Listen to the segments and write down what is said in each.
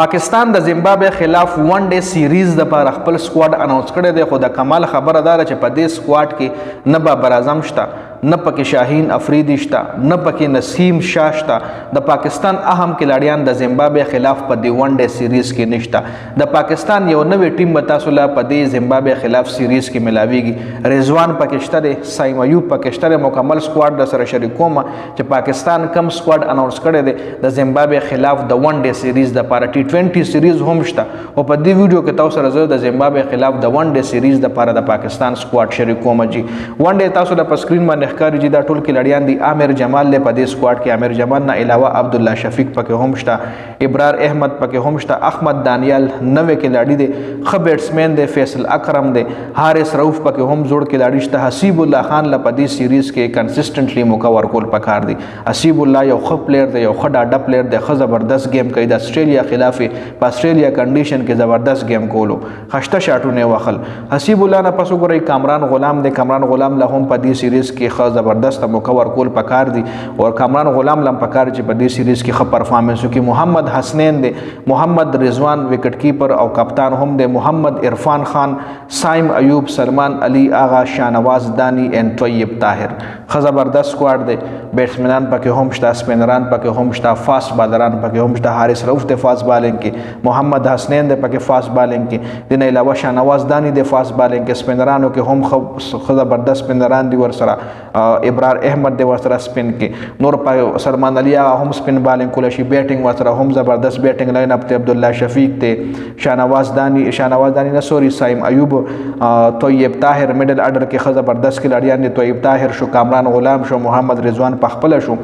پاکستان د زیمبابوے خلاف ون ډے سیریز د پر خپل سکواډ اناونس کړی دی، خو د کمال خبره ده چې په دې سکواډ کې نه بابر اعظم شته، نه پکې شاهین افریدي شته، نه پکې نسیم شاه شته. د پاکستان اهم کلاړیان د زیمبابوے خلاف په دې ون ډے سیریز کې نشته. د پاکستان یو نوې ټیم به تاسو له په دې زیمبابوے خلاف سیریز کې ملاویږي. رضوان پکې شته دی، سایم ایوب پکې شته دی، مکمل سکواډ د سره شریکوم چې پاکستان کم سکواډ اناونس کړی دی د زیمبابوے خلاف د ون ډے سیریز د لپاره. T20 سیریز هم شته او په دې ویډیو کې تاسو سره زه د زیمبابوے خلاف د ون ډے سیریز د لپاره د پاکستان سکواډ شریکوم. جی ون ډے تاسو د سکرین باندې ښکاري چې دا ټول کلاړیان دي. عامر جمال له په دې سکواډ کې، عامر جمال نه علاوه عبد الله شفیق پکې هم شته، ابرار احمد پکې هم شته، احمد دانیال نوې کلاړي دي، ښه بیټسمین دی، فیصل اکرم دی، حارث رؤف پکې هم جوړ کلاړي شته. حسیب الله خان له په دې سیریز کې کنسسټنټلی موقع ورکول پکار دی. حسیب الله یو ښه پلیر دی، یو ښه ډاډه پلیر دی، ښه زبردست گیم کوي. د استرالیا خلاف په استرالیا کنډیشن کې زبردست گیم کولو، خشته شاټونه واخل. حسیب الله نه پس وګورئ کامران غلام دی، کامران غلام له هم په دې سیریز کې ښه زبردست موقع ورکول پکار دی او کامران غلام لم پکار چې په دې سیریز کې ښه پرفارمنس وکړي. محمد حسنین دی، محمد رضوان وکټ کیپر او کپتان هم دی، محمد عرفان خان، سایم ایوب، سلمان علی آغا، شاهنواز دانی ان طیب طاهر. ښه زبردست سکواډ دی. بیټسمنان پکې هم شته، سپینران پکې هم شته، فاسټ بالران پکې هم شته. حارث رؤف د فاسټ بالینګ کې، محمد حسنین د پکې فاسټ بالینګ کې، د نه علاوه شاهنواز دانی د فاسټ بالینګ کې. سپینرانو کې هم ښه زبردست سپینران دي ورسره. ابرار احمد د ورسره سپین کې، نور په سلمان علی هم سپین بالینګ کول شي. بیټینګ ورسره هم زبردست بیټینګ لاین اپ ته عبد الله شفیق ته، شاهنواز دانی نه سوري، سایم ایوب، طیب طاهر میډل اډر کې ښه زبردست کلاړیان دي. طیب طاهر شو، کامران غلام شو، محمد رضوان پخپله شو.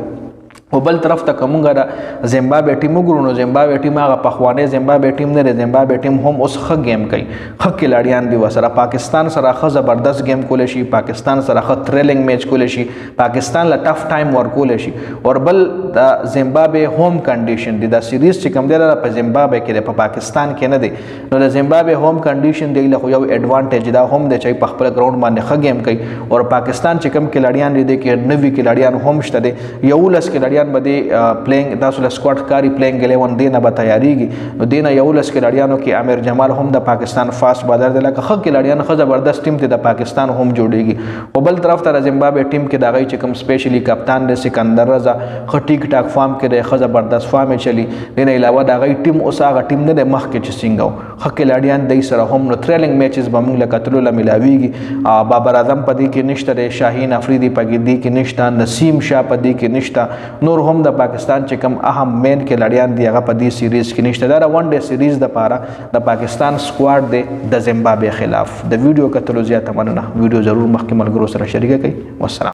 او بل طرف ته کومه د زیمبابوے ټیم وګورو نو زیمبابوے ټیم هغه پخوانی زیمبابوے ټیم نه دی. زیمبابوے ټیم هم اوس ښه گیم کوي، ښه کلاړیان دي ورسره. پاکستان سره ښه زبردست گیم کولی شي، پاکستان سره ښه تھرلینګ میچ کولی شي، پاکستان له ټف ټایم ورکولی شي. او بل د زیمبابوے ہوم کنډیشن دی، دا سیریز چې کوم دی په زیمبابوے کې دی، په پاکستان کې نه دی. نو د زیمبابوے ہوم کنډیشن دی له یو ایڈوانټیج دا هم دی چې په خپل ګراوند باندې ښه گیم کوي. او پاکستان چې کوم کلاړیان دي کې نوي کلاړیان هم شته دي، 11 کلاړیان بده پلینګ تاسو له سکواډ کاری پلینګ 11 دی نه به تیاریږي. نو دینه 11 کلاړیانو کې عامر جمال هم د پاکستان فاست بالر دی، لکه ښه کلاړیان ښه زبردست ټیم ته د پاکستان هم جوړیږي. او بل طرف ته زیمبابوے ټیم کې دا غي چې کوم سپیشلی کپتان دی سکندر رضا، ښه ټیک ټاک فارم کې دی، ښه زبردست فارم چلی. دینه علاوه دا غي ټیم اوس هغه ټیم نه د مخ کې چې څنګه ښه کلاړیان دی سره هم نو تھرلینګ میچز به موږ له کتلو له ملاویږي. بابر اعظم پدې کې نشته دی، شاهین افریدي پدې کې نشته، نسیم شاه پدې کې نشته، نور هم د پاکستان چې کوم اهم مین کلاړیان دی هغه په دې سیریز کې نشته. دا ون ډے سیریز د پاره د پاکستان سکواډ دی د زیمبابوے خلاف. د ویډیو کتلو زیاته مننه. ویډیو ضرور مخکې ملګرو سره شریک کړئ. والسلام.